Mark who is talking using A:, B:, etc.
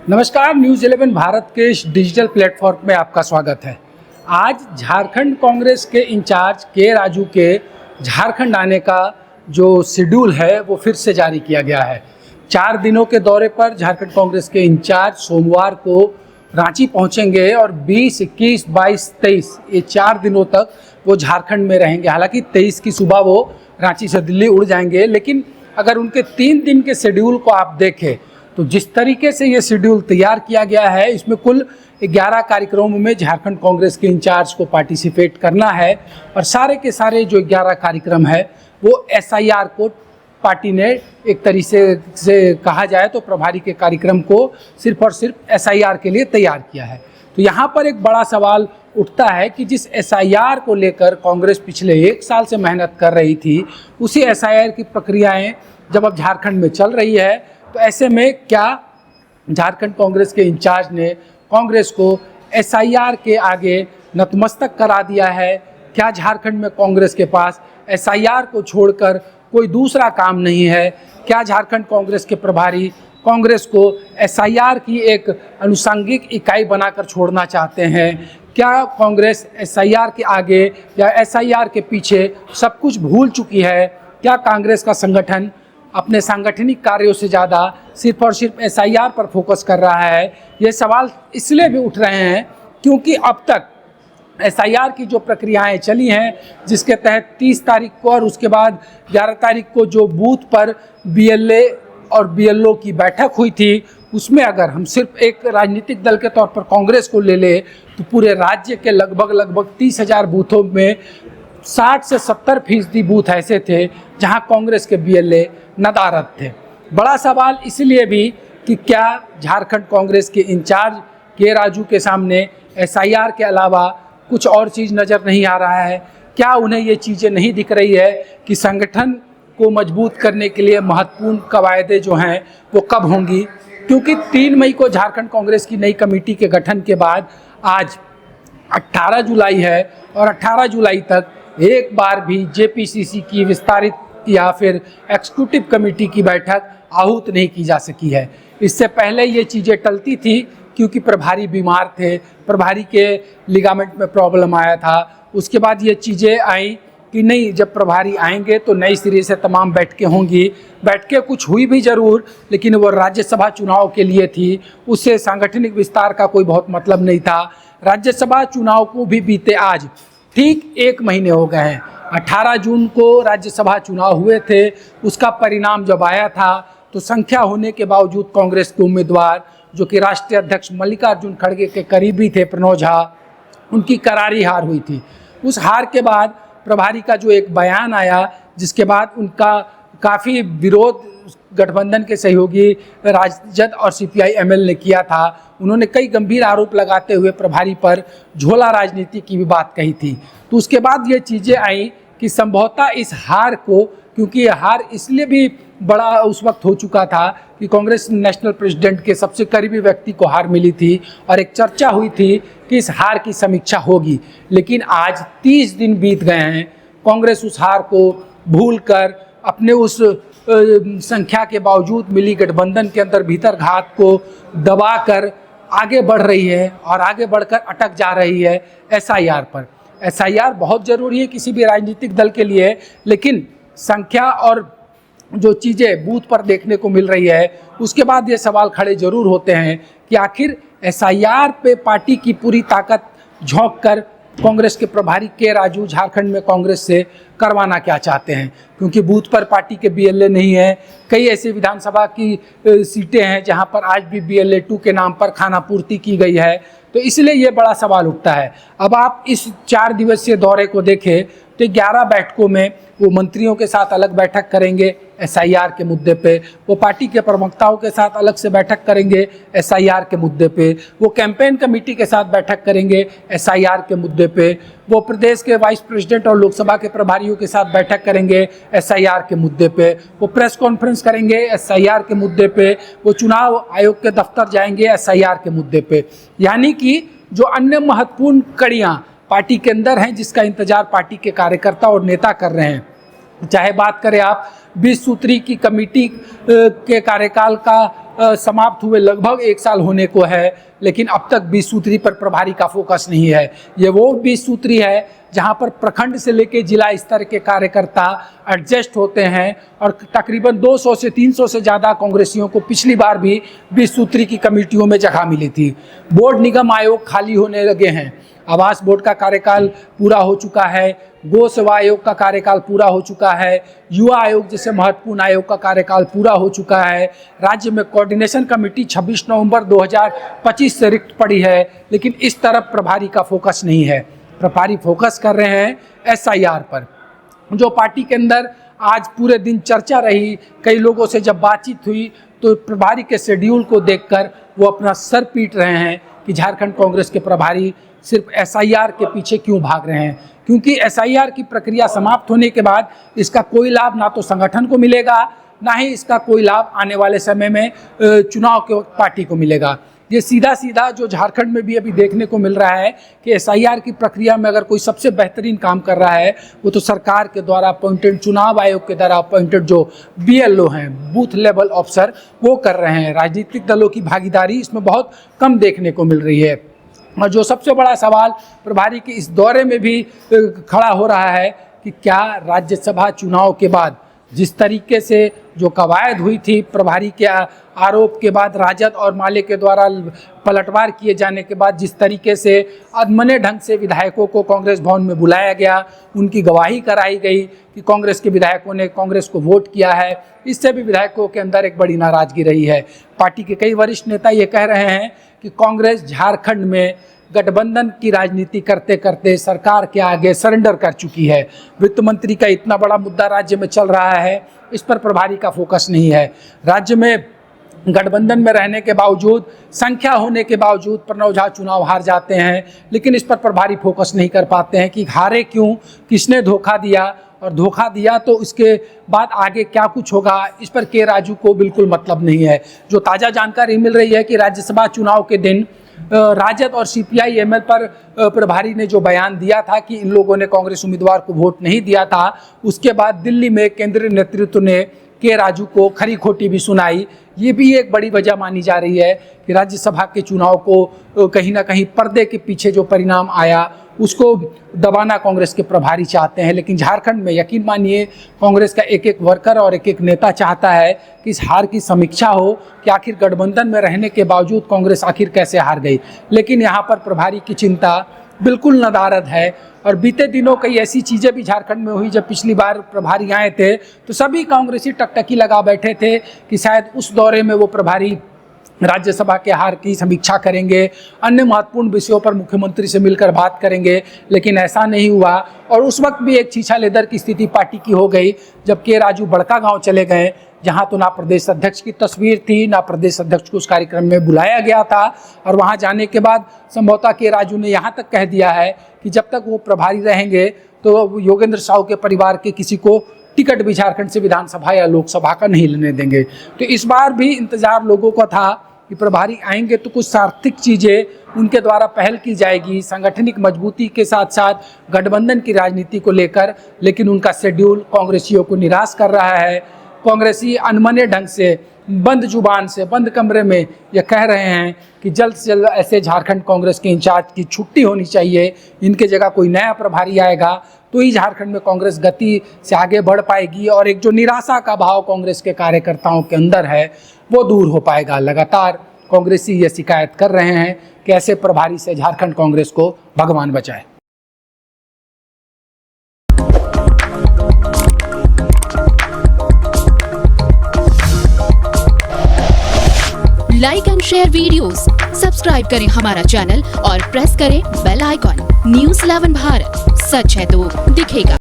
A: नमस्कार, न्यूज़ 11 भारत के इस डिजिटल प्लेटफॉर्म में आपका स्वागत है। आज झारखंड कांग्रेस के इंचार्ज के राजू के झारखंड आने का जो शेड्यूल है वो फिर से जारी किया गया है। 4 दिनों के दौरे पर झारखंड कांग्रेस के इंचार्ज सोमवार को रांची पहुंचेंगे और 20, 21, 22, 23 ये 4 दिनों तक वो झारखंड में रहेंगे। हालांकि 23 की सुबह वो रांची से दिल्ली उड़ जाएंगे, लेकिन अगर उनके 3 दिन के शेड्यूल को आप देखें तो जिस तरीके से ये शेड्यूल तैयार किया गया है, इसमें कुल 11 कार्यक्रमों में झारखंड कांग्रेस के इंचार्ज को पार्टिसिपेट करना है और सारे के सारे जो 11 कार्यक्रम है वो एसआईआर को पार्टी ने एक तरीके से कहा जाए तो प्रभारी के कार्यक्रम को सिर्फ और सिर्फ एसआईआर के लिए तैयार किया है। तो यहाँ पर एक बड़ा सवाल उठता है कि जिस एसआईआर को लेकर कांग्रेस पिछले 1 साल से मेहनत कर रही थी, उसी एसआईआर की प्रक्रियाएं जब अब झारखंड में चल रही है, तो ऐसे में क्या झारखंड कांग्रेस के इंचार्ज ने कांग्रेस को एसआईआर के आगे नतमस्तक करा दिया है? क्या झारखंड में कांग्रेस के पास एसआईआर को छोड़कर कोई दूसरा काम नहीं है? क्या झारखंड कांग्रेस के प्रभारी कांग्रेस को एसआईआर की एक अनुषंगिक इकाई बनाकर छोड़ना चाहते हैं? क्या कांग्रेस एसआईआर के आगे या एसआईआर के पीछे सब कुछ भूल चुकी है? क्या कांग्रेस का संगठन अपने सांगठनिक कार्यों से ज़्यादा सिर्फ और सिर्फ एसआईआर पर फोकस कर रहा है? ये सवाल इसलिए भी उठ रहे हैं क्योंकि अब तक एसआईआर की जो प्रक्रियाएं चली हैं, जिसके तहत 30 तारीख को और उसके बाद 11 तारीख को जो बूथ पर बीएलए और बीएलओ की बैठक हुई थी, उसमें अगर हम सिर्फ एक राजनीतिक दल के तौर पर कांग्रेस को ले ले तो पूरे राज्य के लगभग 30,000 बूथों में 60 से 70% बूथ ऐसे थे जहां कांग्रेस के बीएलए नदारद थे। बड़ा सवाल इसलिए भी कि क्या झारखंड कांग्रेस के इंचार्ज के राजू के सामने एसआईआर के अलावा कुछ और चीज़ नज़र नहीं आ रहा है? क्या उन्हें ये चीज़ें नहीं दिख रही है कि संगठन को मजबूत करने के लिए महत्वपूर्ण कवायदे जो हैं वो कब होंगी? क्योंकि 3 मई को झारखंड कांग्रेस की नई कमेटी के गठन के बाद आज 18 जुलाई है और 18 जुलाई तक एक बार भी जेपीसीसी की विस्तारित या फिर एग्जीक्यूटिव कमेटी की बैठक आहूत नहीं की जा सकी है। इससे पहले ये चीज़ें टलती थी क्योंकि प्रभारी बीमार थे, प्रभारी के लिगामेंट में प्रॉब्लम आया था। उसके बाद ये चीज़ें आई कि नहीं, जब प्रभारी आएंगे तो नई सिरे से तमाम बैठकें होंगी। बैठकें कुछ हुई भी ज़रूर, लेकिन वो राज्यसभा चुनाव के लिए थी, उससे सांगठनिक विस्तार का कोई बहुत मतलब नहीं था। राज्यसभा चुनाव को भी बीते आज ठीक 1 महीने हो गए हैं। 18 जून को राज्यसभा चुनाव हुए थे। उसका परिणाम जब आया था तो संख्या होने के बावजूद कांग्रेस के उम्मीदवार, जो कि राष्ट्रीय अध्यक्ष मल्लिकार्जुन खड़गे के करीबी थे प्रणव झा, उनकी करारी हार हुई थी। उस हार के बाद प्रभारी का जो एक बयान आया, जिसके बाद उनका काफ़ी विरोध गठबंधन के सहयोगी राजद और सीपीआई-एमएल ने किया था। उन्होंने कई गंभीर आरोप लगाते हुए प्रभारी पर झोला राजनीति की भी बात कही थी। तो उसके बाद ये चीज़ें आई कि संभवतः इस हार को, क्योंकि ये हार इसलिए भी बड़ा उस वक्त हो चुका था कि कांग्रेस नेशनल प्रेसिडेंट के सबसे करीबी व्यक्ति को हार मिली थी और एक चर्चा हुई थी कि इस हार की समीक्षा होगी। लेकिन आज 30 दिन बीत गए हैं, कांग्रेस उस हार को भूलकर अपने उस संख्या के बावजूद मिली गठबंधन के अंदर भीतर घात को दबाकर आगे बढ़ रही है और आगे बढ़कर अटक जा रही है एसआईआर पर। एसआईआर बहुत ज़रूरी है किसी भी राजनीतिक दल के लिए, लेकिन संख्या और जो चीज़ें बूथ पर देखने को मिल रही है, उसके बाद ये सवाल खड़े जरूर होते हैं कि आखिर एसआईआर पे पार्टी की पूरी ताकत झोंक कर कांग्रेस के प्रभारी के राजू झारखंड में कांग्रेस से करवाना क्या चाहते हैं? क्योंकि बूथ पर पार्टी के बीएलए नहीं है। कई ऐसे विधानसभा की सीटें हैं जहां पर आज भी बीएलए 2 के नाम पर खानापूर्ति की गई है। तो इसलिए ये बड़ा सवाल उठता है। अब आप इस 4 दिवसीय दौरे को देखें तो 11 बैठकों में वो मंत्रियों के साथ अलग बैठक करेंगे एसआईआर के मुद्दे पे, वो पार्टी के प्रवक्ताओं के साथ अलग से बैठक करेंगे एसआईआर के मुद्दे पे, वो कैंपेन कमेटी के साथ बैठक करेंगे एसआईआर के मुद्दे पे, वो प्रदेश के वाइस प्रेसिडेंट और लोकसभा के प्रभारियों के साथ बैठक करेंगे एसआईआर के मुद्दे पे, वो प्रेस कॉन्फ्रेंस करेंगे एसआईआर के मुद्दे पे, वो चुनाव आयोग के दफ्तर जाएंगे एसआईआर के मुद्दे पे। यानी कि जो अन्य महत्वपूर्ण कड़ियाँ पार्टी के अंदर हैं, जिसका इंतजार पार्टी के कार्यकर्ता और नेता कर रहे हैं, चाहे बात करें आप 20 सूत्री की कमेटी के कार्यकाल का समाप्त हुए लगभग 1 साल होने को है, लेकिन अब तक 20 सूत्री पर प्रभारी का फोकस नहीं है। ये वो 20 सूत्री है जहां पर प्रखंड से लेकर जिला स्तर के कार्यकर्ता एडजस्ट होते हैं और तकरीबन 200 से 300 से ज़्यादा कांग्रेसियों को पिछली बार भी 20 सूत्री की कमेटियों में जगह मिली थी। बोर्ड निगम आयोग खाली होने लगे हैं। आवास बोर्ड का कार्यकाल पूरा हो चुका है, गो सेवा आयोग का कार्यकाल पूरा हो चुका है, युवा आयोग जैसे महत्वपूर्ण आयोग का कार्यकाल पूरा हो चुका है। राज्य में कोऑर्डिनेशन कमेटी 26 नवंबर 2025 से रिक्त पड़ी है, लेकिन इस तरफ प्रभारी का फोकस नहीं है। प्रभारी फोकस कर रहे हैं SIR पर, जो पार्टी के अंदर आज पूरे दिन चर्चा रही। कई लोगों से जब बातचीत हुई तो प्रभारी के शेड्यूल को देखकर वो अपना सर पीट रहे हैं कि झारखंड कांग्रेस के प्रभारी सिर्फ SIR के पीछे क्यों भाग रहे हैं, क्योंकि SIR की प्रक्रिया समाप्त होने के बाद इसका कोई लाभ ना तो संगठन को मिलेगा, ना ही इसका कोई लाभ आने वाले समय में चुनाव के वक्त पार्टी को मिलेगा। ये सीधा सीधा जो झारखंड में भी अभी देखने को मिल रहा है कि SIR की प्रक्रिया में अगर कोई सबसे बेहतरीन काम कर रहा है वो तो सरकार के द्वारा अपॉइंटेड, चुनाव आयोग के द्वारा अपॉइंटेड जो BLO हैं, बूथ लेवल ऑफिसर, वो कर रहे हैं। राजनीतिक दलों की भागीदारी इसमें बहुत कम देखने को मिल रही है। और जो सबसे बड़ा सवाल प्रभारी के इस दौरे में भी खड़ा हो रहा है कि क्या राज्यसभा चुनाव के बाद जिस तरीके से जो कवायद हुई थी, प्रभारी के आरोप के बाद राजद और माले के द्वारा पलटवार किए जाने के बाद जिस तरीके से अदमने ढंग से विधायकों को कांग्रेस भवन में बुलाया गया, उनकी गवाही कराई गई कि कांग्रेस के विधायकों ने कांग्रेस को वोट किया है, इससे भी विधायकों के अंदर एक बड़ी नाराजगी रही है। पार्टी के कई वरिष्ठ नेता ये कह रहे हैं कि कांग्रेस झारखंड में गठबंधन की राजनीति करते करते सरकार के आगे सरेंडर कर चुकी है। वित्त मंत्री का इतना बड़ा मुद्दा राज्य में चल रहा है, इस पर प्रभारी का फोकस नहीं है। राज्य में गठबंधन में रहने के बावजूद, संख्या होने के बावजूद प्रणव झा चुनाव हार जाते हैं, लेकिन इस पर प्रभारी फोकस नहीं कर पाते हैं कि हारे क्यों, किसने धोखा दिया, और धोखा दिया तो इसके बाद आगे क्या कुछ होगा, इस पर के राजू को बिल्कुल मतलब नहीं है। जो ताज़ा जानकारी मिल रही है कि राज्यसभा चुनाव के दिन राजद और CPI-ML पर प्रभारी ने जो बयान दिया था कि इन लोगों ने कांग्रेस उम्मीदवार को वोट नहीं दिया था, उसके बाद दिल्ली में केंद्रीय नेतृत्व ने के राजू को खरी खोटी भी सुनाई। ये भी एक बड़ी वजह मानी जा रही है कि राज्यसभा के चुनाव को कहीं ना कहीं पर्दे के पीछे जो परिणाम आया उसको दबाना कांग्रेस के प्रभारी चाहते हैं। लेकिन झारखंड में यकीन मानिए कांग्रेस का एक एक वर्कर और एक एक नेता चाहता है कि इस हार की समीक्षा हो कि आखिर गठबंधन में रहने के बावजूद कांग्रेस आखिर कैसे हार गई। लेकिन यहाँ पर प्रभारी की चिंता बिल्कुल नदारद है। और बीते दिनों कई ऐसी चीज़ें भी झारखंड में हुई, जब पिछली बार प्रभारी आए थे तो सभी कांग्रेसी टकटकी लगा बैठे थे कि शायद उस दौरे में वो प्रभारी राज्यसभा के हार की समीक्षा करेंगे, अन्य महत्वपूर्ण विषयों पर मुख्यमंत्री से मिलकर बात करेंगे, लेकिन ऐसा नहीं हुआ। और उस वक्त भी एक छीछा लेदर की स्थिति पार्टी की हो गई जब के राजू बड़का गांव चले गए, जहां तो ना प्रदेश अध्यक्ष की तस्वीर थी, ना प्रदेश अध्यक्ष को उस कार्यक्रम में बुलाया गया था। और वहां जाने के बाद संभवतः के राजू ने यहां तक कह दिया है कि जब तक वो प्रभारी रहेंगे तो योगेंद्र साहू के परिवार के किसी को टिकट भी झारखंड से विधानसभा या लोकसभा का नहीं लेने देंगे। तो इस बार भी इंतजार लोगों का था कि प्रभारी आएंगे तो कुछ सार्थक चीज़ें उनके द्वारा पहल की जाएगी, सांगठनिक मजबूती के साथ साथ गठबंधन की राजनीति को लेकर। लेकिन उनका शेड्यूल कांग्रेसियों को निराश कर रहा है। कांग्रेसी अनमने ढंग से, बंद जुबान से, बंद कमरे में ये कह रहे हैं कि जल्द से जल्द ऐसे झारखंड कांग्रेस के इंचार्ज की छुट्टी होनी चाहिए, इनके जगह कोई नया प्रभारी आएगा तो ही झारखंड में कांग्रेस गति से आगे बढ़ पाएगी और एक जो निराशा का भाव कांग्रेस के कार्यकर्ताओं के अंदर है वो दूर हो पाएगा। लगातार कांग्रेसी ये शिकायत कर रहे हैं कि ऐसे प्रभारी से झारखंड कांग्रेस को भगवान बचाए।
B: Like and share videos, subscribe करें हमारा चैनल और प्रेस करें बेल आइकॉन। News 11 भारत, सच है तो दिखेगा।